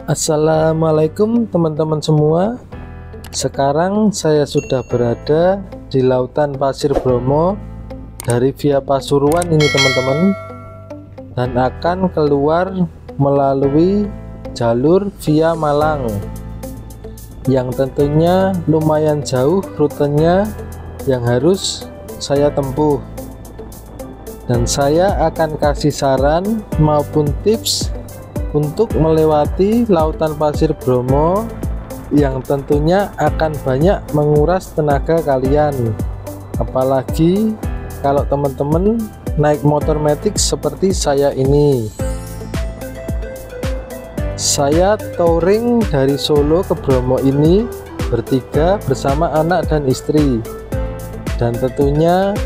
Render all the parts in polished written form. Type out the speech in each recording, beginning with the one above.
Assalamualaikum teman-teman semua. Sekarang saya sudah berada di lautan Pasir Bromo dari via Pasuruan ini teman-teman, dan akan keluar melalui jalur via Malang yang tentunya lumayan jauh rutenya yang harus saya tempuh, dan saya akan kasih saran maupun tips untuk melewati lautan Pasir Bromo yang tentunya akan banyak menguras tenaga kalian, apalagi kalau teman-teman naik motor matic seperti saya ini. Saya touring dari Solo ke Bromo ini bertiga bersama anak dan istri, dan tentunya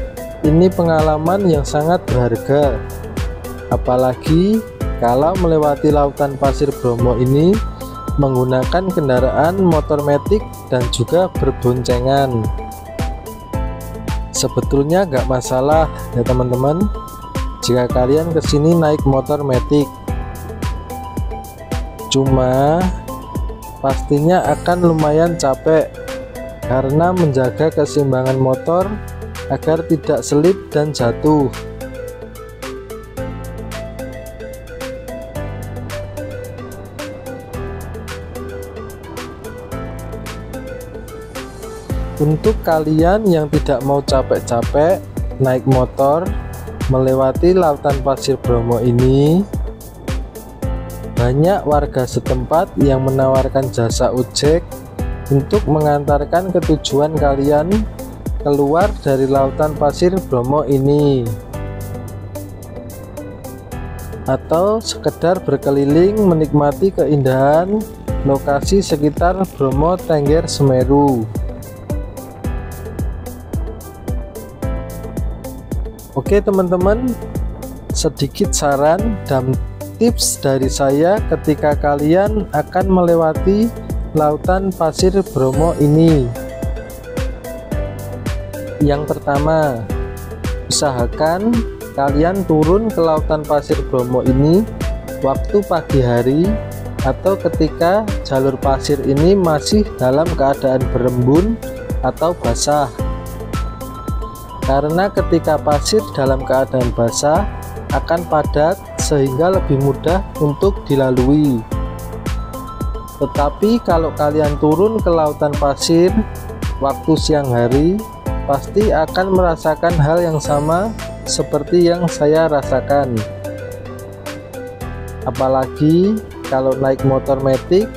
ini pengalaman yang sangat berharga, apalagi kalau melewati lautan Pasir Bromo ini menggunakan kendaraan motor matic dan juga berboncengan. Sebetulnya nggak masalah ya teman-teman, jika kalian kesini naik motor matic, cuma pastinya akan lumayan capek karena menjaga keseimbangan motor agar tidak selip dan jatuh. Untuk kalian yang tidak mau capek-capek naik motor melewati lautan Pasir Bromo ini, banyak warga setempat yang menawarkan jasa ojek untuk mengantarkan ke tujuan kalian keluar dari lautan Pasir Bromo ini, atau sekedar berkeliling menikmati keindahan lokasi sekitar Bromo, Tengger, Semeru. Oke teman-teman, sedikit saran dan tips dari saya ketika kalian akan melewati lautan Pasir Bromo ini. Yang pertama, usahakan kalian turun ke lautan Pasir Bromo ini waktu pagi hari atau ketika jalur pasir ini masih dalam keadaan berembun atau basah, karena ketika pasir dalam keadaan basah akan padat sehingga lebih mudah untuk dilalui. Tetapi kalau kalian turun ke lautan pasir waktu siang hari, pasti akan merasakan hal yang sama seperti yang saya rasakan. Apalagi kalau naik motor matic,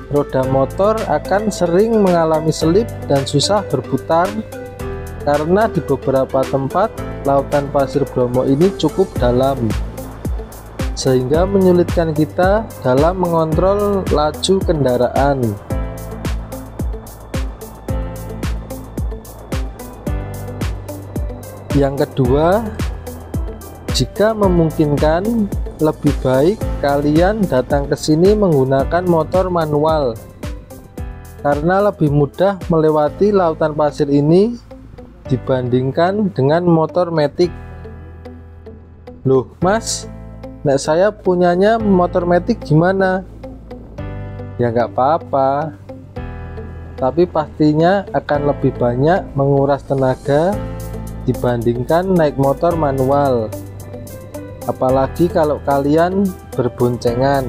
roda motor akan sering mengalami selip dan susah berputar, karena di beberapa tempat lautan Pasir Bromo ini cukup dalam, sehingga menyulitkan kita dalam mengontrol laju kendaraan. Yang kedua, jika memungkinkan, lebih baik kalian datang ke sini menggunakan motor manual, karena lebih mudah melewati lautan pasir ini dibandingkan dengan motor matic. Loh mas, nek saya punyanya motor matic gimana? Ya nggak apa-apa, tapi pastinya akan lebih banyak menguras tenaga dibandingkan naik motor manual, apalagi kalau kalian berboncengan.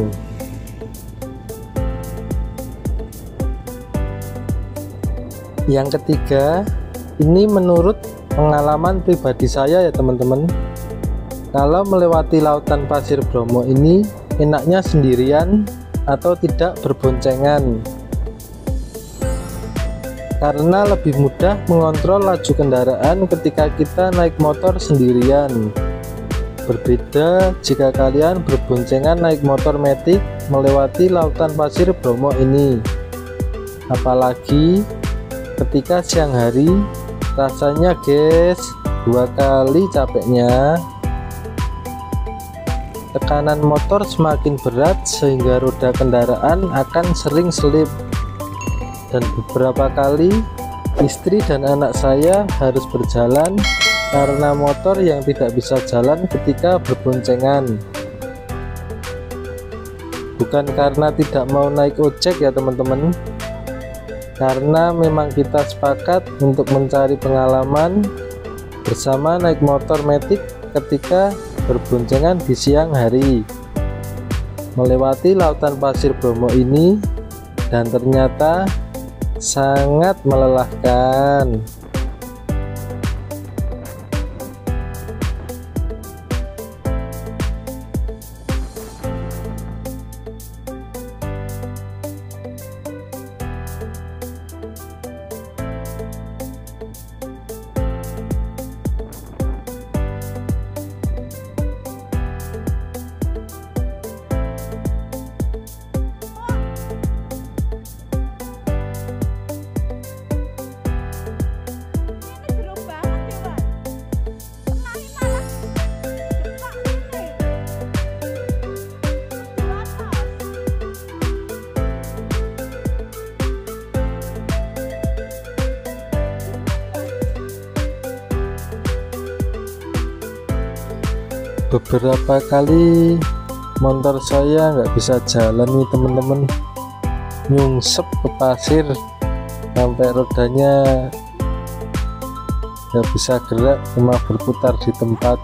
Yang ketiga, ini menurut pengalaman pribadi saya ya teman-teman, kalau melewati lautan Pasir Bromo ini enaknya sendirian atau tidak berboncengan, karena lebih mudah mengontrol laju kendaraan ketika kita naik motor sendirian. Berbeda jika kalian berboncengan naik motor matic melewati lautan Pasir Bromo ini, apalagi ketika siang hari. Rasanya guys, dua kali capeknya. Tekanan motor semakin berat sehingga roda kendaraan akan sering selip, dan beberapa kali istri dan anak saya harus berjalan karena motor yang tidak bisa jalan ketika berboncengan. bukan karena tidak mau naik ojek ya teman-teman, karena memang kita sepakat untuk mencari pengalaman bersama naik motor metik ketika berboncengan di siang hari melewati lautan pasir Bromo ini, dan ternyata sangat melelahkan. Beberapa kali motor saya nggak bisa jalan nih teman-teman, nyungsep ke pasir sampai rodanya nggak bisa gerak, cuma berputar di tempat.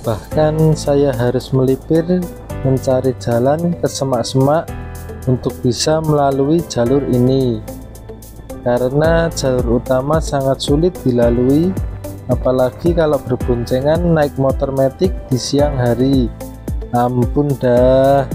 Bahkan saya harus melipir mencari jalan ke semak-semak untuk bisa melalui jalur ini, karena jalur utama sangat sulit dilalui, apalagi kalau berboncengan naik motor metik di siang hari. Ampun dah.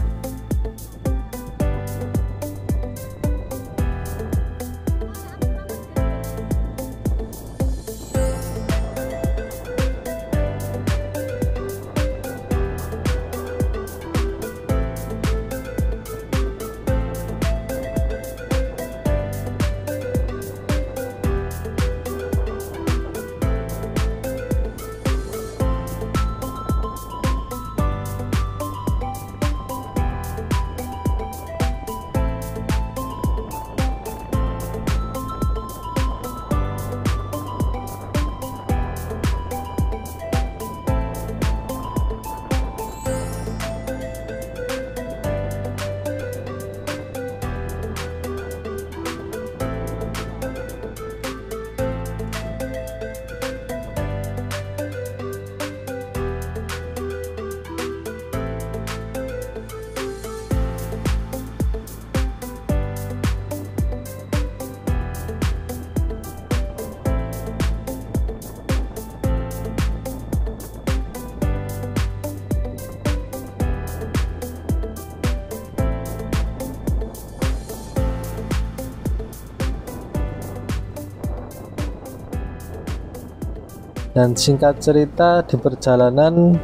Dan singkat cerita, di perjalanan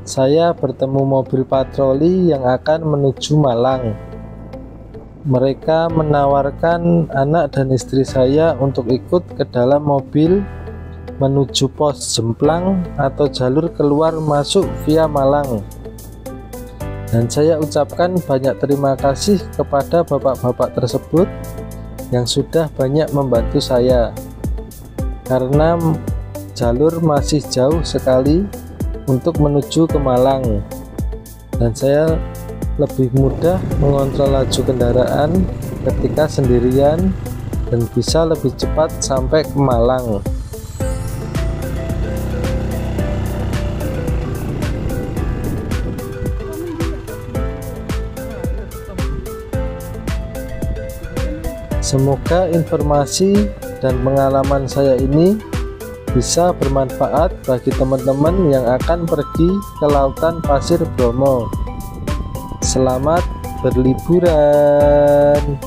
saya bertemu mobil patroli yang akan menuju Malang. Mereka menawarkan anak dan istri saya untuk ikut ke dalam mobil menuju pos Jemplang atau jalur keluar masuk via Malang. Dan saya ucapkan banyak terima kasih kepada bapak-bapak tersebut yang sudah banyak membantu saya, karena jalur masih jauh sekali untuk menuju ke Malang, dan saya lebih mudah mengontrol laju kendaraan ketika sendirian dan bisa lebih cepat sampai ke Malang. Semoga informasi dan pengalaman saya ini bisa bermanfaat bagi teman-teman yang akan pergi ke lautan pasir Bromo. Selamat berliburan.